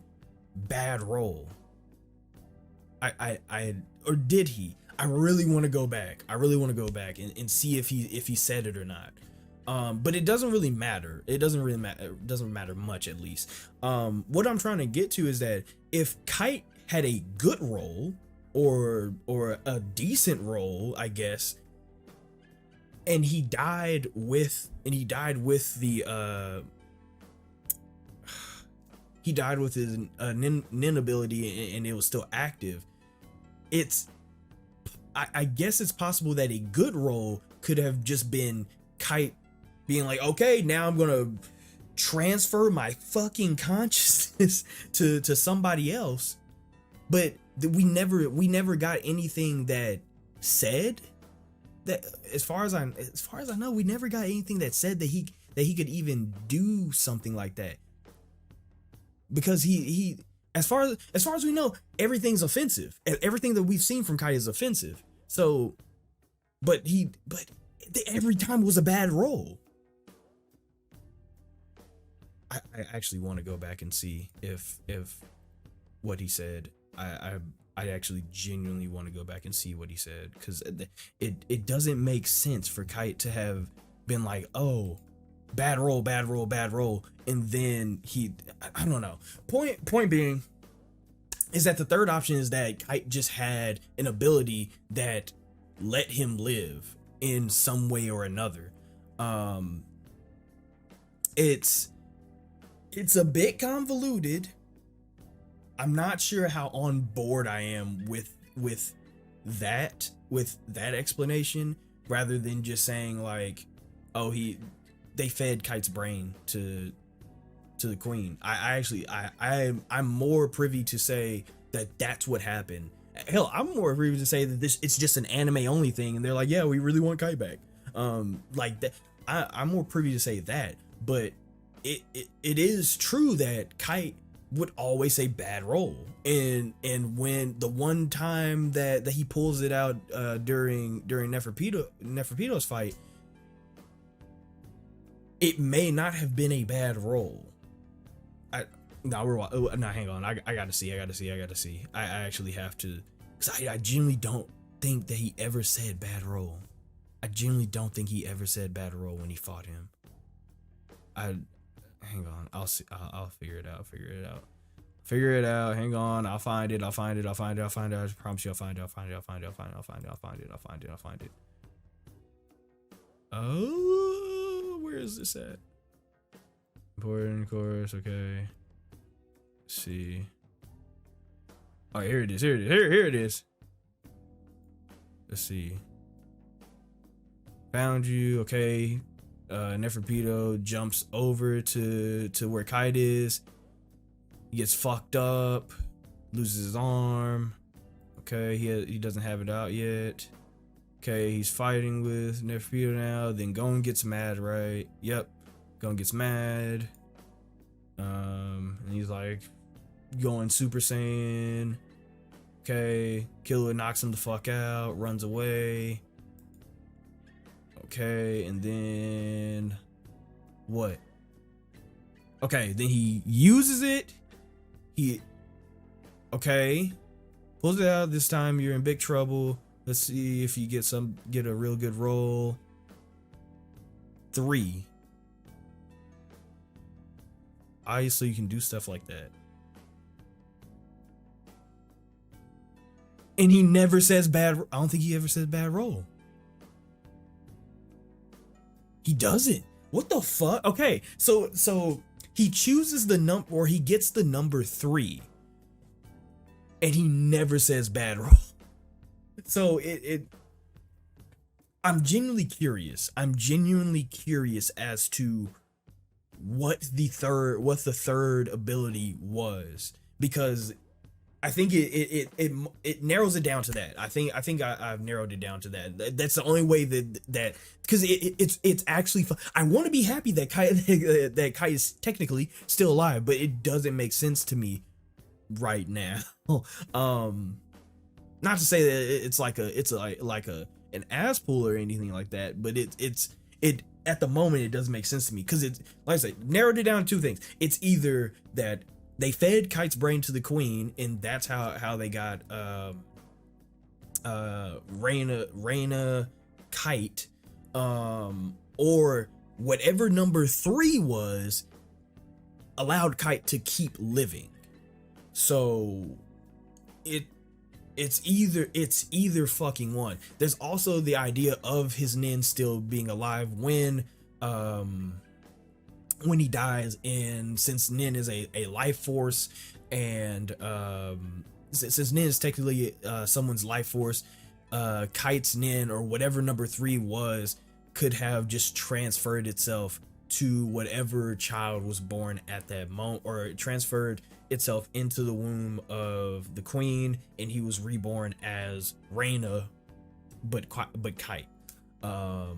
bad roll. Or did he? I really want to go back. I really want to go back and see if he said it or not. But it doesn't really matter. It doesn't really matter. It doesn't matter much, at least. What I'm trying to get to is that if Kite had a good roll or a decent roll, I guess, and he died with the he died with his nin ability and it was still active, I guess it's possible that a good roll could have just been Kite being like, okay, now I'm gonna transfer my fucking consciousness to somebody else. But we never got anything that said that, as far as I know, we never got anything that said that he could even do something like that. Because he as far as we know, everything's offensive. Everything that we've seen from Kite is offensive. So, but every time was a bad roll. I actually want to go back and see if what he said. I actually genuinely want to go back and see what he said, because it doesn't make sense for Kite to have been like, oh, bad roll, bad roll, bad roll, and then I don't know. Point being is that the third option is that Kite just had an ability that let him live in some way or another. It's a bit convoluted. I'm not sure how on board I am with that explanation, rather than just saying like, oh, they fed Kite's brain to the queen. I'm more privy to say that that's what happened. Hell, I'm more privy to say that it's just an anime only thing, and they're like, yeah, we really want Kite back. Like that. I'm more privy to say that, but it is true that Kite would always say bad roll, and when the one time that he pulls it out during Neferpitou's fight, it may not have been a bad roll. Hang on, I gotta see. I actually have to, because I genuinely don't think that he ever said bad roll. I genuinely don't think he ever said bad roll when he fought him. Hang on, I'll see. I'll figure it out. Figure it out. Hang on, I'll find it. I promise you, I'll find it. Oh, where is this at? Important course. Okay. Let's see. Oh, here it is. Here it is. Let's see. Found you. Okay. Neferpitou jumps over to where Kite is. He gets fucked up, loses his arm. Okay, he doesn't have it out yet. Okay, he's fighting with Neferpitou now. Then Gon gets mad, right? Yep, Gon gets mad. And he's like going Super Saiyan. Okay, Killua knocks him the fuck out, runs away. Okay, and then what? Okay, then he uses it. Pulls it out. This time you're in big trouble. Let's see if you get a real good roll. 3. Obviously, you can do stuff like that. And he never says bad. I don't think he ever says bad roll. He doesn't. What the fuck? Okay, so he chooses the number, or he gets the number 3, and he never says bad roll. So it I'm genuinely curious. I'm genuinely curious as to what the third ability was, because I think it narrows it down to that. I've narrowed it down to that. That's the only way that because it's actually fun. I want to be happy that Kite that Kite is technically still alive, but it doesn't make sense to me right now. Not to say that it's like a an ass pull or anything like that, but it at the moment it doesn't make sense to me, because it's, like I said, narrowed it down to two things. It's either that they fed Kite's brain to the queen, and that's how they got Raina Kite, or whatever number 3 was allowed Kite to keep living. So it's either fucking one. There's also the idea of his Nin still being alive when he dies, and since Nin is a life force, and since Nin is technically someone's life force, Kite's Nin, or whatever number 3 was, could have just transferred itself to whatever child was born at that moment, or it transferred itself into the womb of the queen, and he was reborn as Raina, but Kite. I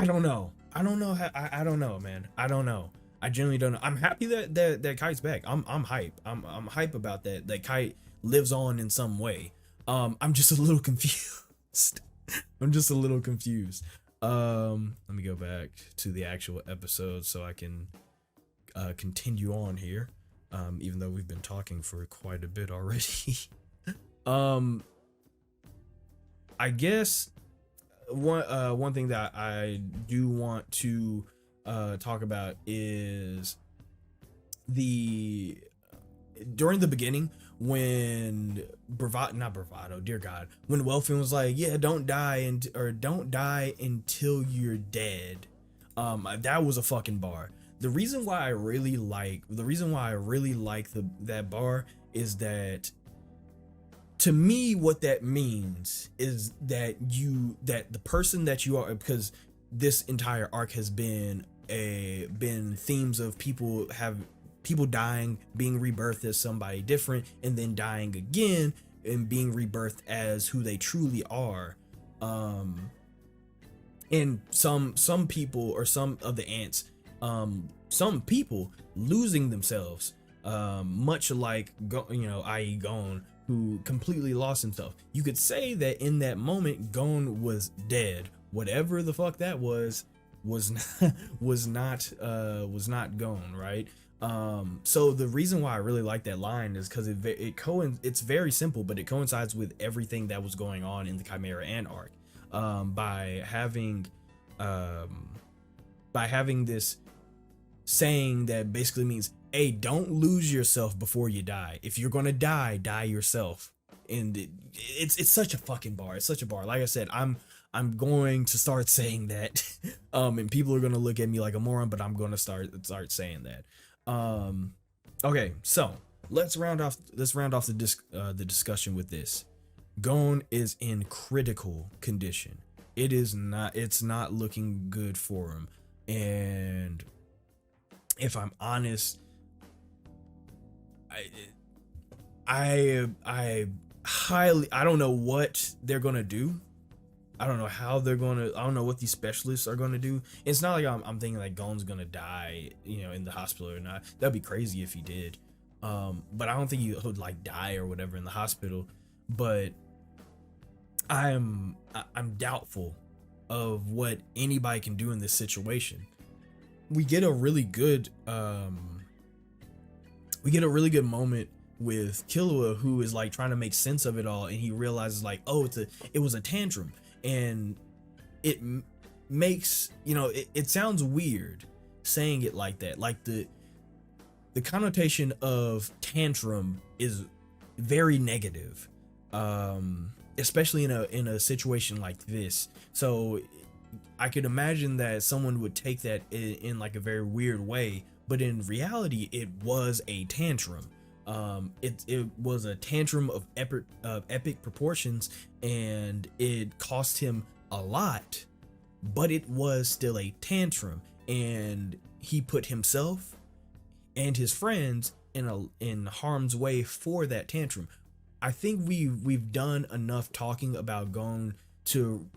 don't know. I don't know how. I don't know, man. I don't know. I genuinely don't know. I'm happy that Kite's back. I'm hype. I'm hype about that. That Kite lives on in some way. I'm just a little confused. I'm just a little confused. Let me go back to the actual episode so I can continue on here. Even though we've been talking for quite a bit already. I guess one thing that I do want to talk about is during the beginning, when when Welfin was like, yeah, don't die until you're dead. That was a fucking bar. The reason why I really like that bar is that, to me, what that means is that the person that you are, because this entire arc has been themes of people dying, being rebirthed as somebody different, and then dying again and being rebirthed as who they truly are. And some people, or some of the ants, some people losing themselves, much like i.e. Gon, who completely lost himself. You could say that in that moment Gon was dead. Whatever the fuck that was not Gon, right? So the reason why I really like that line is because it's very simple, but it coincides with everything that was going on in the Chimera Ant arc. By having this saying that basically means, hey, don't lose yourself before you die. If you're gonna die yourself. And it's such a fucking bar. It's such a bar. Like I said, I'm going to start saying that, and people are gonna look at me like a moron, but I'm gonna start saying that. Okay, so let's round off the discussion with this. Gon is in critical condition. It's not looking good for him, and if I'm honest, I don't know what they're gonna do. I don't know how I don't know what these specialists are gonna do. It's not like I'm thinking like Gon's gonna die, in the hospital or not. That'd be crazy if he did. But I don't think he would like die or whatever in the hospital. But I'm doubtful of what anybody can do in this situation. We get a really good moment with Killua, who is like trying to make sense of it all, and he realizes like, oh, it was a tantrum, and it makes, it sounds weird saying it like that. Like the connotation of tantrum is very negative, especially in a situation like this. So I could imagine that someone would take that in like a very weird way, but in reality it was a tantrum. It was a tantrum of epic proportions, and it cost him a lot, but it was still a tantrum, and he put himself and his friends in harm's way for that tantrum. I think we've done enough talking about Gon to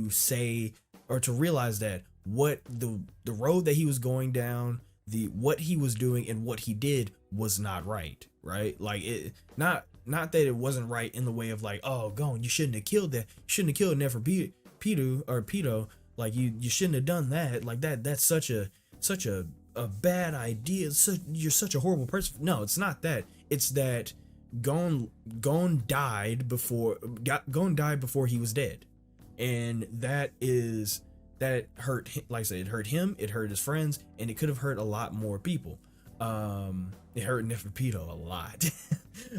say, or to realize that what the road that he was going down, what he was doing and what he did was not right, right? Like, it not that it wasn't right in the way of like, oh, Gon, you shouldn't have killed that, you shouldn't have killed Pedo, like you shouldn't have done that, like that's such a bad idea, you're such a horrible person. No, it's not that. It's that Gon died before he was dead, and that hurt, like I said, it hurt him, it hurt his friends, and it could have hurt a lot more people. It hurt Neferpitou a lot.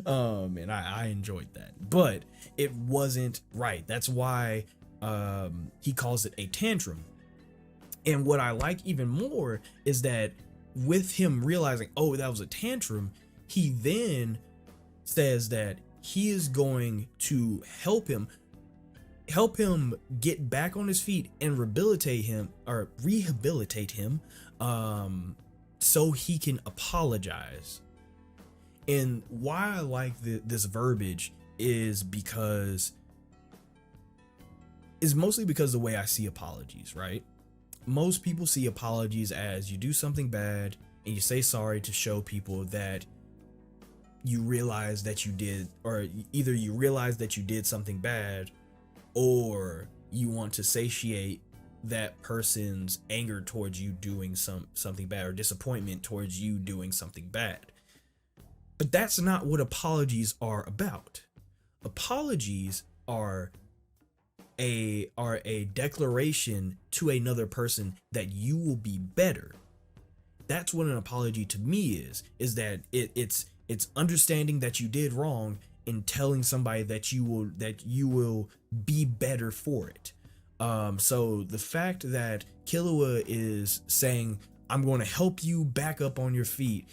And I enjoyed that, but it wasn't right. That's why he calls it a tantrum. And what I like even more is that with him realizing, oh, that was a tantrum, he then says that he is going to help him get back on his feet and rehabilitate him, so he can apologize. And why I like this verbiage is mostly because the way I see apologies, right? Most people see apologies as you do something bad and you say sorry to show people that you realize that you did, or either you realize that you did something bad, or you want to satiate that person's anger towards you doing something bad, or disappointment towards you doing something bad. But that's not what apologies are about. Apologies are a declaration to another person that you will be better. That's what an apology to me is that it's understanding that you did wrong and telling somebody that you will be better for it. So the fact that Killua is saying, I'm going to help you back up on your feet,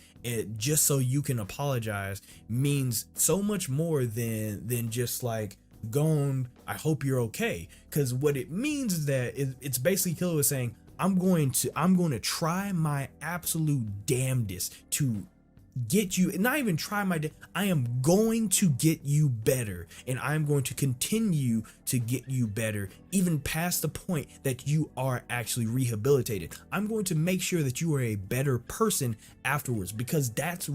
just so you can apologize, means so much more than just like, Gon, I hope you're okay. Because what it means is that it's basically Killua saying, I'm going to try my absolute damnedest to get you, not even try I am going to get you better, and I'm going to continue to get you better, even past the point that you are actually rehabilitated. I'm going to make sure that you are a better person afterwards, because that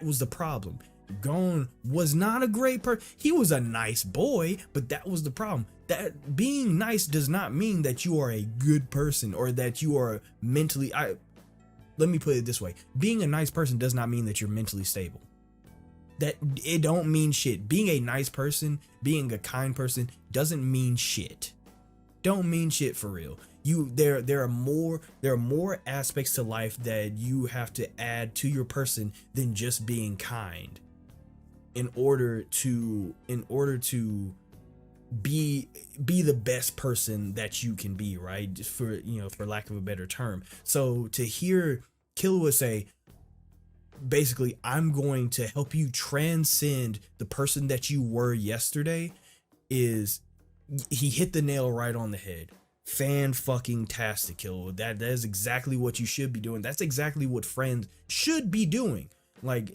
was the problem. Gon was not a great person. He was a nice boy, but that was the problem. That being nice does not mean that you are a good person, or that you are mentally, let me put it this way. Being a nice person does not mean that you're mentally stable. That it don't mean shit. Being a nice person, being a kind person doesn't mean shit. Don't mean shit for real. There are more aspects to life that you have to add to your person than just being kind in order to be the best person that you can be, right? Just for lack of a better term. So to hear Killua say, basically, I'm going to help you transcend the person that you were yesterday, he hit the nail right on the head. Fan-fucking-tastic, Killua. That is exactly what you should be doing. That's exactly what friends should be doing. Like,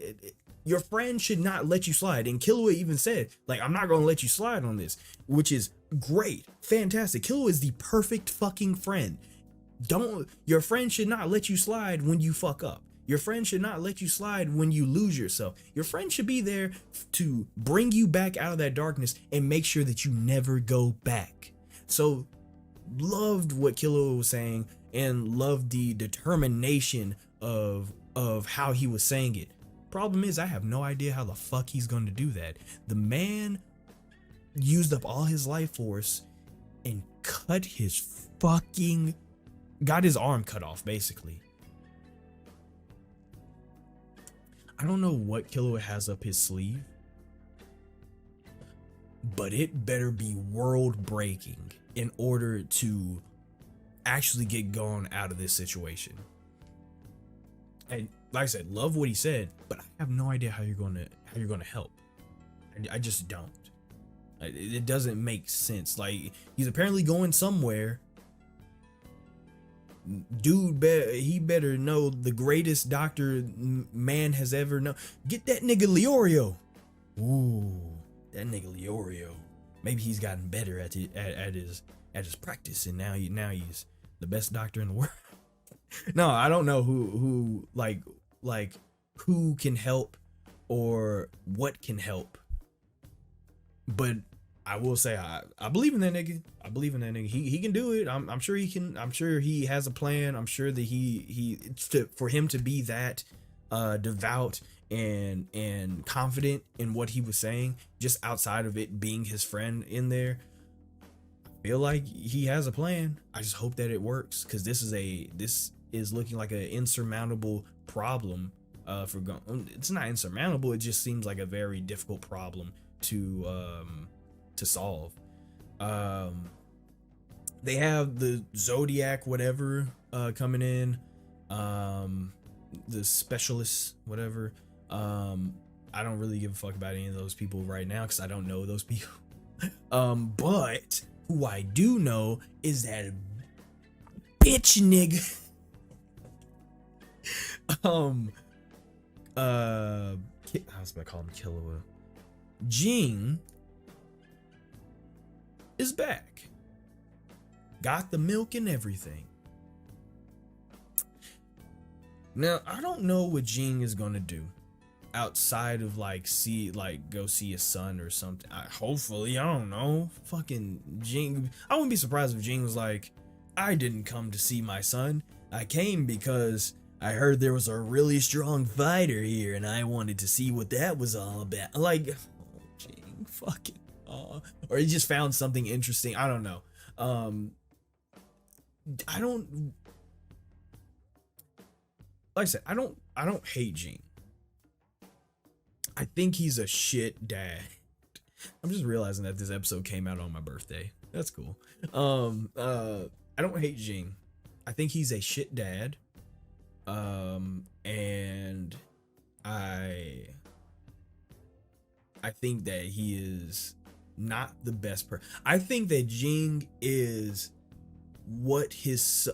your friend should not let you slide. And Killua even said, like, I'm not going to let you slide on this, which is great. Fantastic. Killua is the perfect fucking friend. Your friend should not let you slide when you fuck up. Your friend should not let you slide when you lose yourself. Your friend should be there to bring you back out of that darkness and make sure that you never go back. So, loved what Killua was saying, and loved the determination of how he was saying it. Problem is, I have no idea how the fuck he's going to do that. The man used up all his life force and got his arm cut off, basically. I don't know what Killua has up his sleeve, but it better be world breaking in order to actually get Gon out of this situation. And like I said, love what he said, but I have no idea how you're gonna help. I just don't. It doesn't make sense. Like, he's apparently going somewhere. Dude, he better know the greatest doctor man has ever known. Get that nigga Leorio. Ooh, that nigga Leorio. Maybe he's gotten better at his practice, and now he's the best doctor in the world. No, I don't know who like who can help or what can help, but I will say I believe in that nigga. I believe in that nigga. He can do it. I'm sure he can. I'm sure he has a plan. I'm sure that for him to be that devout and confident in what he was saying, just outside of it being his friend in there, I feel like he has a plan. I just hope that it works, because this is looking like an insurmountable problem it's not insurmountable. It just seems like a very difficult problem to solve. They have the Zodiac whatever coming in, the specialists whatever. I don't really give a fuck about any of those people right now, because I don't know those people. But who I do know is that bitch nigga. I was gonna call him Killua. GING is back. Got the milk and everything. Now, I don't know what GING is gonna do outside of go see his son or something. Hopefully, I don't know. Fucking GING. I wouldn't be surprised if GING was like, I didn't come to see my son. I came because I heard there was a really strong fighter here, and I wanted to see what that was all about. Like, oh, GING, fucking. Or he just found something interesting. I don't know. I don't. Like I said, I don't hate GING. I think he's a shit dad. I'm just realizing that this episode came out on my birthday. That's cool. I don't hate GING. I think he's a shit dad. And I think that he is not the best person. I think that GING is what his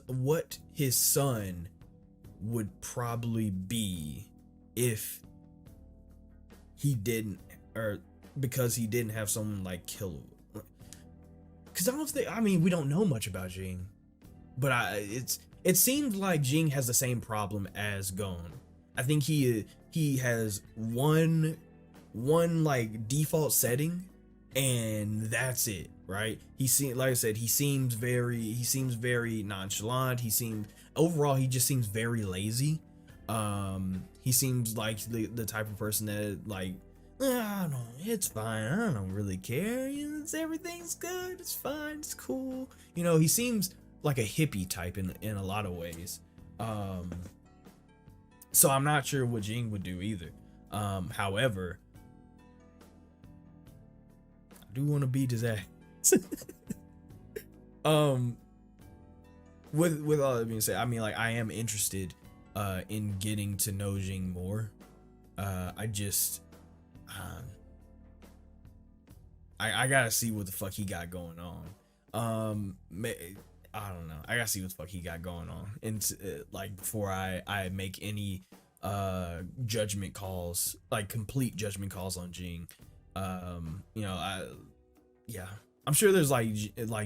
son would probably be if he didn't, or because he didn't have someone like Killua. Because I mean, we don't know much about GING, but it seems like GING has the same problem as Gon. I think he has one like default setting, and that's it, right? Like I said, he seems very nonchalant. Overall, he just seems very lazy. He seems like the type of person that, like, I don't know, it's fine, I don't really care, everything's good, it's fine, it's cool. He seems like a hippie type in a lot of ways. So I'm not sure what GING would do either. However, I do want to beat his ass. With all that being said, I mean, like, I am interested in getting to know GING more. I gotta see what the fuck he got going on. I don't know. I gotta see what the fuck he got going on, and like, before I make any judgment calls, like complete judgment calls on GING. I'm sure there's like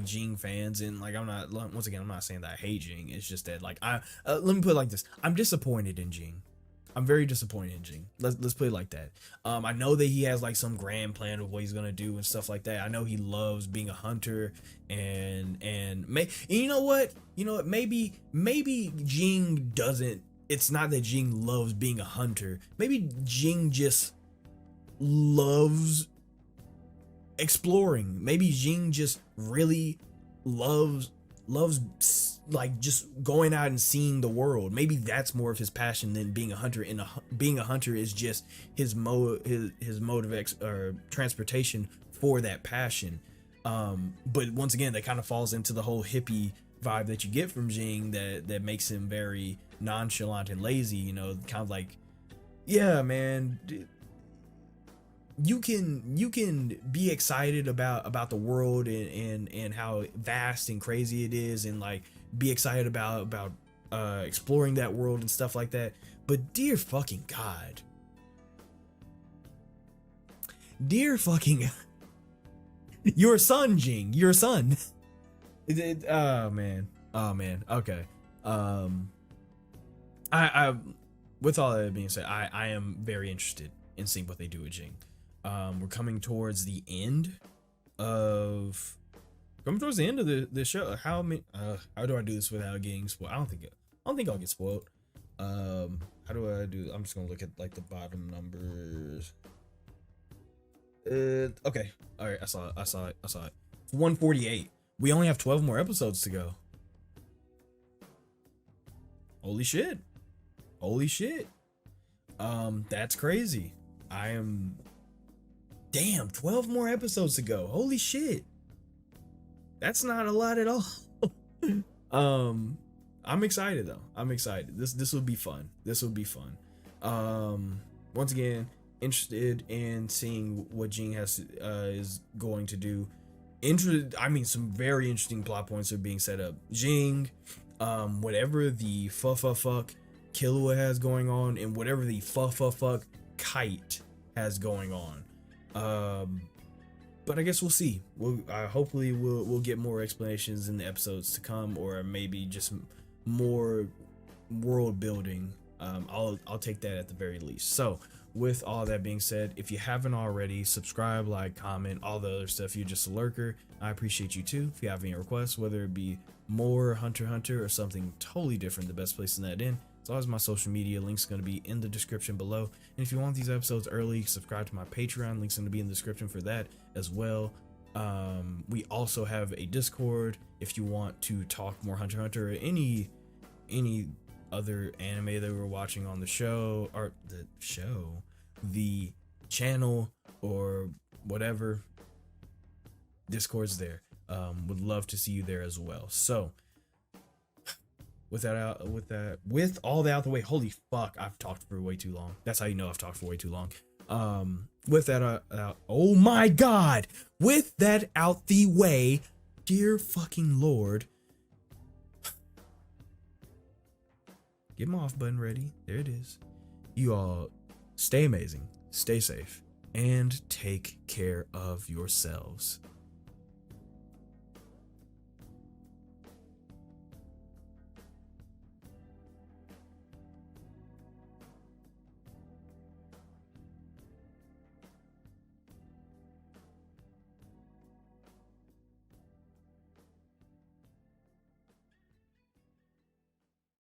GING fans, and like, I'm not saying that I hate GING. It's just that, like, let me put it like this: I'm disappointed in GING. I'm very disappointed in GING. Let's put it like that. I know that he has like some grand plan of what he's gonna do and stuff like that. I know he loves being a hunter, and you know what? Maybe GING doesn't. It's not that GING loves being a hunter. Maybe GING just loves exploring. Maybe GING just really loves like just going out and seeing the world. Maybe that's more of his passion than being a hunter. And being a hunter is just his mode of transportation for that passion. But once again, that kind of falls into the whole hippie vibe that you get from Jing that makes him very nonchalant and lazy, you know, kind of like, yeah, man, you can be excited about the world and how vast and crazy it is, and like be excited about exploring that world and stuff like that. But dear fucking God, dear fucking your son, Jing, your son. Oh man, okay. I with all that being said, I am very interested in seeing what they do with Jing. We're coming towards the end of the show. How do I do this without getting spoiled? I don't think I'll get spoiled. How do I do? I'm just gonna look at like the bottom numbers. Okay, all right, I saw it. 148. We only have 12 more episodes to go. Holy shit. That's crazy. Damn, 12 more episodes to go. Holy shit. That's not a lot at all. I'm excited though. I'm excited. This will be fun. Once again, interested in seeing what Jing is going to do. Some very interesting plot points are being set up. Jing, whatever the fuck Killua has going on, and whatever the fuck Kite has going on. But I guess we'll see. Hopefully we'll get more explanations in the episodes to come, or maybe just more world building. I'll take that at the very least. So with all that being said, if you haven't already, subscribe, like, comment, all the other stuff. You're just a lurker. I appreciate you too. If you have any requests, whether it be more Hunter x Hunter or something totally different, the best place to send that in. As always, my social media links going to be in the description below. And if you want these episodes early, subscribe to my Patreon. Links going to be in the description for that as well. We also have a Discord if you want to talk more Hunter x Hunter or any other anime that we're watching on the show, or the channel, or whatever. Discord's there. Would love to see you there as well. So with all that out the way, holy fuck, I've talked for way too long. That's how you know I've talked for way too long. With that out, oh my god, with that out the way, dear fucking lord, get my off button ready. There it is. You all stay amazing, stay safe, and take care of yourselves.